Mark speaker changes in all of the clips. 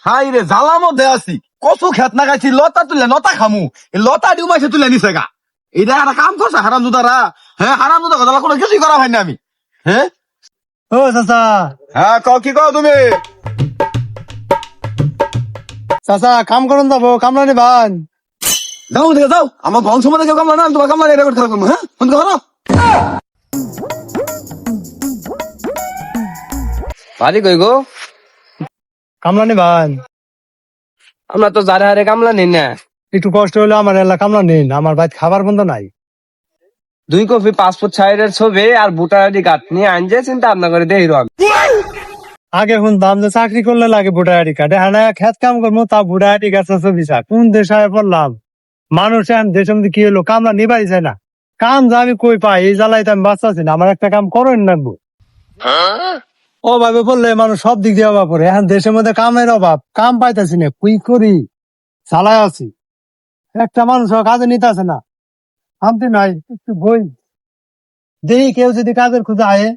Speaker 1: High রে জ্বালার মধ্যে আছি, কচু খেত না গাইছি, লতা তুলে লতা খামু, এই লতা ডিউ মাইছে তুলে নিছে গা। এটা একটা কাম করছে হারাম জুদারা। হ্যাঁ হারাম জুদা কথা কোনো কিছুই করা হয় না আমি। হ্যাঁ
Speaker 2: ও চাচা,
Speaker 1: হ্যাঁ কও কি কও তুমি?
Speaker 2: চাচা কাম করুন যাবো, কামলা নিবান।
Speaker 1: যাও দেখে যাও, আমার বংশ মধ্যে কেউ কামলা না, তোমার কামলা রেকর্ড খেলা করবো। হ্যাঁ ফোন করো।
Speaker 3: বাড়ি কই গো?
Speaker 2: কামলা নিবান।
Speaker 3: আমরা তো যারে হারে কামলা নিই না।
Speaker 2: একটু কষ্ট হলে আমার এলাকা কামলা নিন, আমার বাড়িতে খাবার বন্ধ নাই।
Speaker 3: 2 কপি পাসপোর্ট সাইজের ছবি আর ভোটার আইডি কার্ড নিয়ে আনছে, চিন্তা ভাবনা করে দেই রব।
Speaker 2: আগে শুনতাম যে চাকরি করলে লাগে ভোটার আইডি কার্ড, হ্যাঁ খেত কাম করবো তা ভোটার আইডি কার্ড ছবি চা। কোন দেশে পড়লাম, মানুষ এখন দেশের মধ্যে কি হলো, কামলা নিবাই চাই না। কাম যা আমি কই পাই, এই জ্বালাইতে আমি বাঁচাচ্ছি না, আমার একটা কাম করেন লাগবো। অভাবে পড়লে মানুষ সব দিক দিয়ে অভাব পড়ে, এখন দেশের মধ্যে কামের অভাব, কাম পাইতেছি না, কুই করি চালাই আছি। একটা মানুষ কাজে নিতে আসে না, শান্তি নাই। একটু বই দেখি কেউ যদি কাজের খুঁজে আয়ে।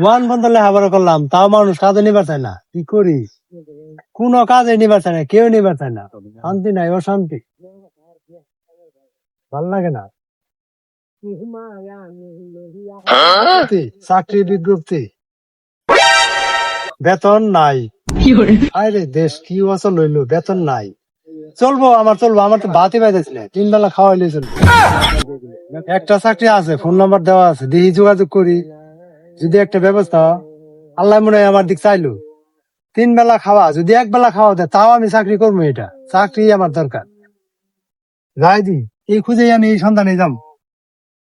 Speaker 2: ওয়ান বন্ধ লেখাপড়া করলাম, তাও মানুষ কাজে নিবার চায় না, কি করি? কোন কাজে নিবার চায় না, কেউ নিবার চায় না, শান্তি নাই, অশান্তি, ভাল লাগে না। চাকরি বিজ্ঞপ্তি, বেতন নাই। আরে দেশ কি অচল হইলো, বেতন নাই। চলবো আমার তো ভাতই পাইতেছি না, 3 বেলা খাওয়াইলে চলবো। একটা চাকরি আছে, ফোন নাম্বার দেওয়া আছে, দেখি যোগাযোগ করি, যদি একটা ব্যবস্থা। আল্লাহ মনে হয় আমার দিক চাইলো। 3 বেলা খাওয়া, যদি 1 বেলা খাওয়া দেয় তাও আমি চাকরি করবো, এটা চাকরি আমার দরকার। যাই দি, এই খুঁজেই আমি এই সন্ধানে যাম।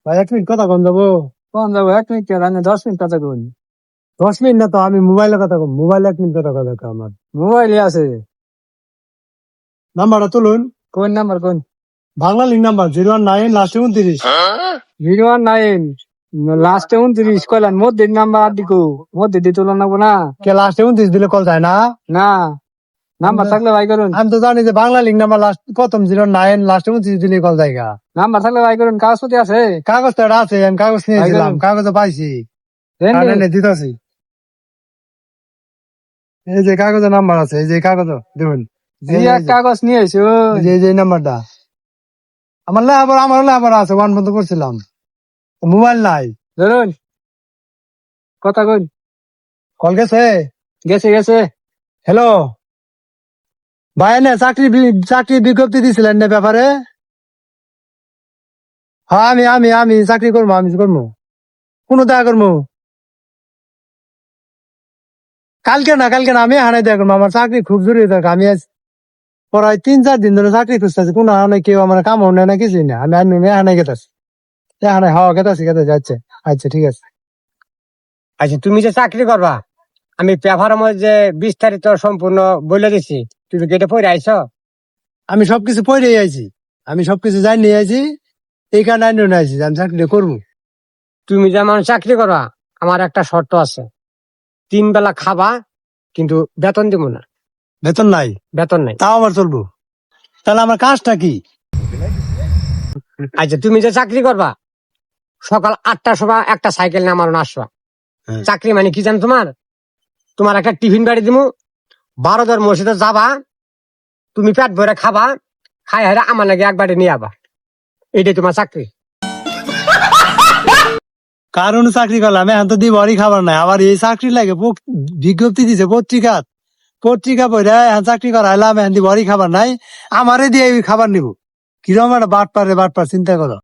Speaker 2: ভাই 1 মিনিট কথা কম যাবো। 1 মিনিট, 10 মিনিট কথা কন। 10 মিনিট না তো, আমি মোবাইলে কথা কম, মোবাইলে 1 মিনিট কথা কথা আমার মোবাইলে আছে। নাম্বারটা তুলুন। কোন নাম্বার কোন? বাংলা লিঙ্ক নাম্বার 019 লাস্টে 29। 019 লাস্টে 29 কইলাম, মধ্যে নাম্বার দিকো, মধ্যে দিয়ে তুলন লাগবো না। কে লাস্টে 29 দিলে কল যায় না? না, নাম্বার থাকলে ভাই করুন। আমি তো জানি যে বাংলা লিঙ্ক নাম্বার লাস্ট প্রথম 09 লাস্টে 29 দিলে কল যায়। নাম্বার থাকলে ভাই করুন। কাগজপত্র আছে? কাগজ তো এটা আছে, আমি কাগজ নিয়েছিলাম, কাগজ পাইছি, দিতেছি। এই যে কাগজের নাম্বার আছে, এই যে কাগজ দেখুন, কাগজ নিয়ে এসো, যে নাম্বারটা আমার লেখাপড়া আছে, 1 বন্ধ করছিলাম, মোবাইল নাই। ধরুন কথা কই, কল গেছে গেছে গেছে। হ্যালো ভাই, না চাকরি বিজ্ঞপ্তি দিছিলেন না ব্যাপারে? হ্যাঁ আমি চাকরি করবো, আমি করবো। কোনো দেখা করবো? কালকে না আমি হানাই দেখা করবো, আমার চাকরি খুব জরুরি দরকার। আমি আজ প্রায় 3-4 দিন ধরে চাকরি খুঁজতেছি, কোনো হানাই কেউ আমার কাম নেই না, কিছুই না। আমি হানাই গেতাছি, হানাই হওয়া গেতাছি আচ্ছা আচ্ছা ঠিক আছে।
Speaker 4: আচ্ছা, তুমি যে চাকরি করবা, আমি পেপারের মধ্যে বিস্তারিত সম্পূর্ণ বলে দিছি, তুমি কি এটা পড়ে আইছো?
Speaker 2: আমি সবকিছু পড়ে আইছি, আমি সবকিছু জানি আইছি, এই কারণে আইছি যে আমি চাকরি করবো।
Speaker 4: তুমি যেমন চাকরি করবা, আমার একটা শর্ত আছে, 3 বেলা খাবা, কিন্তু বেতন দিব না।
Speaker 2: বেতন নাই?
Speaker 4: বেতন নাই।
Speaker 2: তাও আমার চলবো, তাহলে আমার কাজটা কি?
Speaker 4: আচ্ছা, তুমি যে চাকরি করবা, সকাল 8টার সময় একটা সাইকেল নিয়ে আমার আসবা। চাকরি মানে কি জানো তোমার একটা টিফিন বাড়ি দিমু, 12 মসজিদে যাবা, তুমি পেট ভরে খাবা, খাই হারে আমার নাকি এক বাড়ি নিয়ে আবা, এইটাই তোমার চাকরি।
Speaker 2: কারণ চাকরি করলাম, এখন তো দিবারই খাবার নাই, আবার এই চাকরি লাগে বিজ্ঞপ্তি দিছে পত্রিকা পড়ে এখন চাকরি করাইলাম, এখন দিবারই খাবার নাই, আমারে দিয়ে খাবার নিব। কিরকম একটা বাটপার চিন্তা করো।